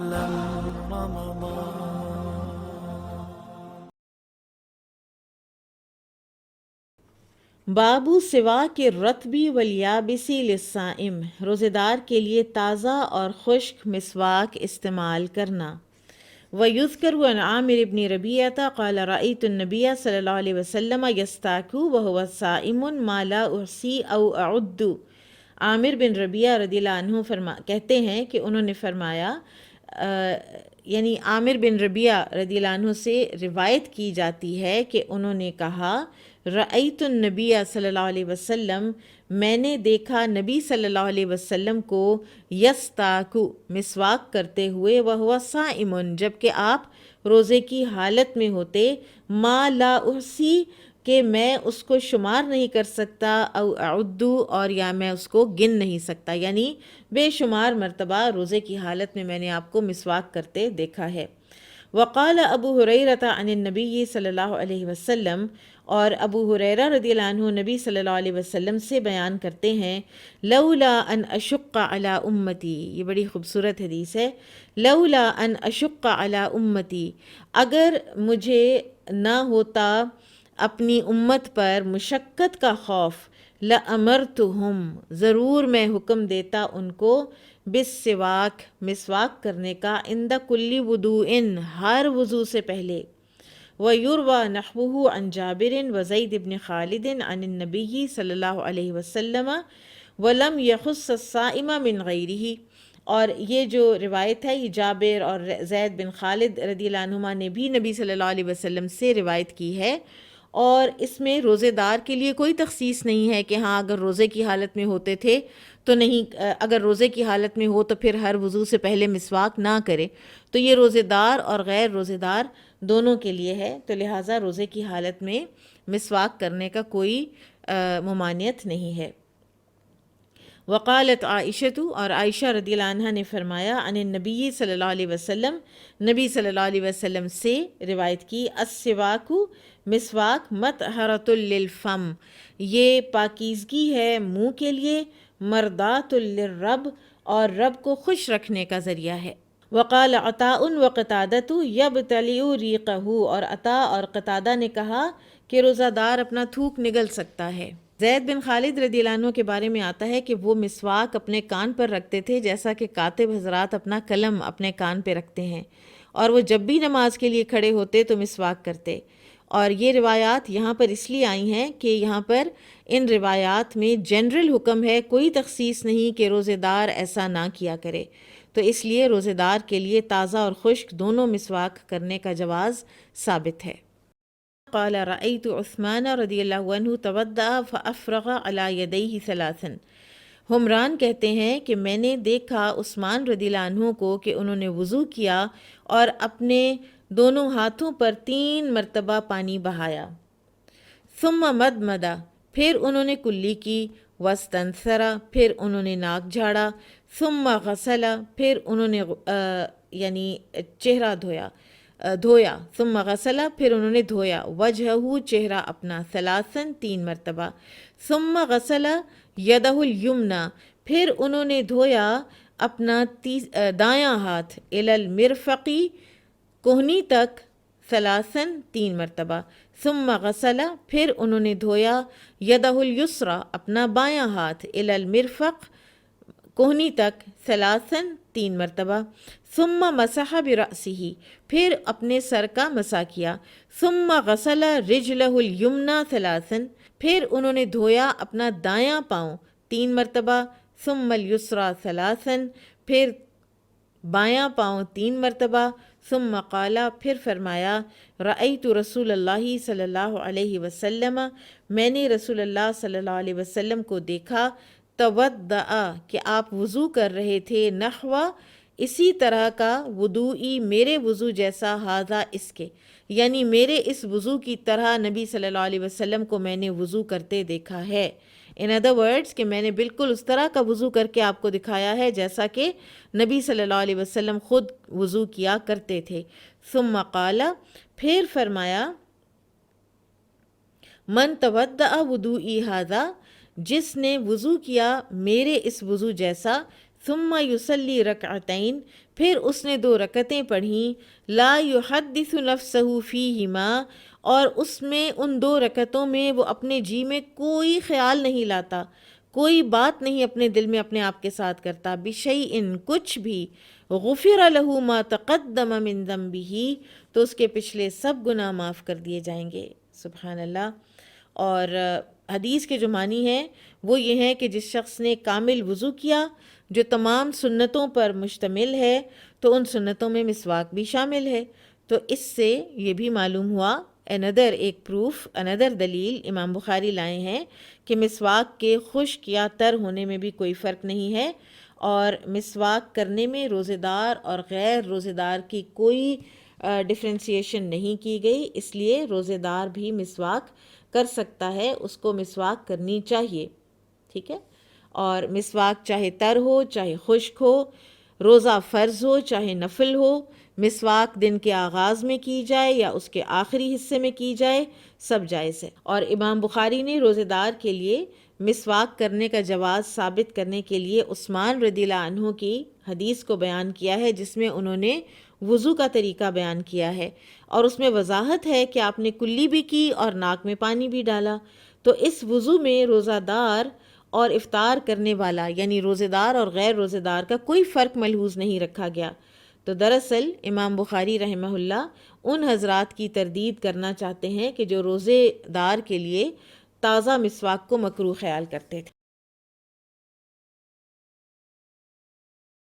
أهلا رمضان. بابو سوا کے رتبی ولیابسی للصائم، روزے دار کے لیے تازہ اور خشک مسواک استعمال کرنا۔ وَيُذْكَرُ عن عامر بن ربيعة قال رأيت النبي صلی اللہ علیہ وسلم يستاك وهو صائم ما لا أحصي أو أعد۔ عامر بن ربیعہ رضی اللہ عنہ کہتے ہیں کہ انہوں نے فرمایا، یعنی عامر بن ربیعہ رضی اللہ عنہ سے روایت کی جاتی ہے کہ انہوں نے کہا، رأیت النبی صلی اللہ علیہ وسلم، میں نے دیکھا نبی صلی اللہ علیہ وسلم کو یستاکو، مسواک کرتے ہوئے، وہو صائم، جبکہ آپ روزے کی حالت میں ہوتے، ما لا احصی، کہ میں اس کو شمار نہیں کر سکتا، او اعدو، اور یا میں اس کو گن نہیں سکتا، یعنی بے شمار مرتبہ روزے کی حالت میں نے آپ کو مسواک کرتے دیکھا ہے۔ وقال ابو ہریرہ عن النبی صلی اللہ علیہ وسلم، اور ابو ہریرہ رضی اللہ عنہ نبی صلی اللہ علیہ وسلم سے بیان کرتے ہیں، لولا ان اشق علی امتی، یہ بڑی خوبصورت حدیث ہے، لولا ان اشق علی امتی، اگر مجھے نہ ہوتا اپنی امت پر مشقت کا خوف، لَأَمَرْتُهُمْ، ضرور میں حکم دیتا ان کو، بالسواک، مسواک کرنے کا، عند کل وضوء، ہر وضو سے پہلے۔ وَيُرْوَى نَحْوُهُ عن جابر وزید بن خالد عن النبی صلی اللہ علیہ وسلم وَلَمْ يَخُصَّ الصَّائِمَ مِنْ غَيْرِهِ، اور یہ جو روایت ہے یہ جابر اور زید بن خالد رضی اللہ عنہما نے بھی نبی صلی اللہ علیہ وسلم سے روایت کی ہے، اور اس میں روزے دار کے لیے کوئی تخصیص نہیں ہے کہ ہاں اگر روزے کی حالت میں ہوتے تھے تو نہیں، اگر روزے کی حالت میں ہو تو پھر ہر وضو سے پہلے مسواک نہ کرے، تو یہ روزے دار اور غیر روزے دار دونوں کے لیے ہے، تو لہٰذا روزے کی حالت میں مسواک کرنے کا کوئی ممانعت نہیں ہے۔ وقالت عائشہ، اور عائشہ رضی اللہ عنہ نے فرمایا، عن النبی صلی اللہ علیہ وسلم، نبی صلی اللہ علیہ وسلم سے روایت کی، السواک، مسواک، مطہرۃ للفم، یہ پاکیزگی ہے منہ کے لیے، مرضات للرب، اور رب کو خوش رکھنے کا ذریعہ ہے۔ وقال عطاء وقتادۃ یبتلع ریقہ، اور عطا اور قتادہ نے کہا کہ روزہ دار اپنا تھوک نگل سکتا ہے۔ زید بن خالد رضی اللہ عنہ کے بارے میں آتا ہے کہ وہ مسواک اپنے کان پر رکھتے تھے جیسا کہ کاتب حضرات اپنا قلم اپنے کان پہ رکھتے ہیں، اور وہ جب بھی نماز کے لیے کھڑے ہوتے تو مسواک کرتے۔ اور یہ روایات یہاں پر اس لیے آئی ہیں کہ یہاں پر ان روایات میں جنرل حکم ہے، کوئی تخصیص نہیں کہ روزے دار ایسا نہ کیا کرے، تو اس لیے روزے دار کے لیے تازہ اور خشک دونوں مسواک کرنے کا جواز ثابت ہے۔ قال رأيت عثمان رضی اللہ عنہ توضأ فأفرغ على يديه ثلاثا، حمران کہتے ہیں کہ میں نے دیکھا عثمان رضی اللہ عنہ کو کہ انہوں نے وضو کیا اور اپنے دونوں ہاتھوں پر 3 مرتبہ پانی بہایا، ثم مدمدا، پھر انہوں نے کلی کی، واستنثر، پھر انہوں نے ناک جھاڑا، ثم غسل، پھر انہوں نے یعنی چہرہ دھویا، ثم غسل، پھر انہوں نے دھویا، وجہہ، چہرہ اپنا، ثلاثاً، 3 مرتبہ، ثم غسل یدہ الیمنی، پھر انہوں نے دھویا اپنا دایاں ہاتھ، الی المرفقی، کوہنی تک، ثلاثاً، 3 مرتبہ، ثم غسل، پھر انہوں نے دھویا یدہ الیسری، اپنا بایاں ہاتھ، الی المرفق، کوہنی تک، ثلاثاً، 3 مرتبہ، ثم مسح برأسہ، پھر اپنے سر کا مسح کیا، ثم غسل رجلہ الیمنی ثلاثاً، پھر انہوں نے دھویا اپنا دایاں پاؤں 3 مرتبہ، ثم الیسری ثلاثاً، پھر بایاں پاؤں 3 مرتبہ، ثم قال، پھر فرمایا، رأیت رسول اللہ صلی اللہ علیہ وسلم، میں نے رسول اللہ صلی اللہ علیہ وسلم کو دیکھا، توضأ، کہ آپ وضو کر رہے تھے، نحو، اسی طرح کا، وضوئی، میرے وضو جیسا، ھذا، اس کے، یعنی میرے اس وضو کی طرح نبی صلی اللہ علیہ وسلم کو میں نے وضو کرتے دیکھا ہے، ان ادر ورڈز کہ میں نے بالکل اس طرح کا وضو کر کے آپ کو دکھایا ہے جیسا کہ نبی صلی اللہ علیہ وسلم خود وضو کیا کرتے تھے۔ ثم قال، پھر فرمایا، من توضأ وضوئی ھذا، جس نے وضو کیا میرے اس وضو جیسا، ثم یصلی رکعتین، پھر اس نے 2 رکعتیں پڑھیں، لا یحدث نفسہ فیہما، اور اس میں ان 2 رکعتوں میں وہ اپنے جی میں کوئی خیال نہیں لاتا، کوئی بات نہیں اپنے دل میں اپنے آپ کے ساتھ کرتا، بشیء کچھ بھی، غفر لہ ما تقدم من ذنبہ، تو اس کے پچھلے سب گناہ معاف کر دیے جائیں گے۔ سبحان اللہ۔ اور حدیث کے جو معنی ہیں وہ یہ ہیں کہ جس شخص نے کامل وضو کیا جو تمام سنتوں پر مشتمل ہے، تو ان سنتوں میں مسواک بھی شامل ہے، تو اس سے یہ بھی معلوم ہوا، ایک پروف، دلیل امام بخاری لائے ہیں کہ مسواک کے خشک یا تر ہونے میں بھی کوئی فرق نہیں ہے، اور مسواک کرنے میں روزے دار اور غیر روزے دار کی کوئی ڈفرینسیشن نہیں کی گئی، اس لیے روزے دار بھی مسواک کر سکتا ہے، اس کو مسواک کرنی چاہیے، ٹھیک ہے۔ اور مسواک چاہے تر ہو چاہے خشک ہو، روزہ فرض ہو چاہے نفل ہو، مسواک دن کے آغاز میں کی جائے یا اس کے آخری حصے میں کی جائے، سب جائز ہے۔ اور امام بخاری نے روزے دار کے لیے مسواک کرنے کا جواز ثابت کرنے کے لیے عثمان رضی اللہ عنہ کی حدیث کو بیان کیا ہے، جس میں انہوں نے وضو کا طریقہ بیان کیا ہے، اور اس میں وضاحت ہے کہ آپ نے کلی بھی کی اور ناک میں پانی بھی ڈالا، تو اس وضو میں روزہ دار اور افطار کرنے والا یعنی روزے دار اور غیر روزے دار کا کوئی فرق ملحوظ نہیں رکھا گیا۔ تو دراصل امام بخاری رحمہ اللہ ان حضرات کی تردید کرنا چاہتے ہیں کہ جو روزے دار کے لیے تازہ مسواک کو مکروہ خیال کرتے تھے۔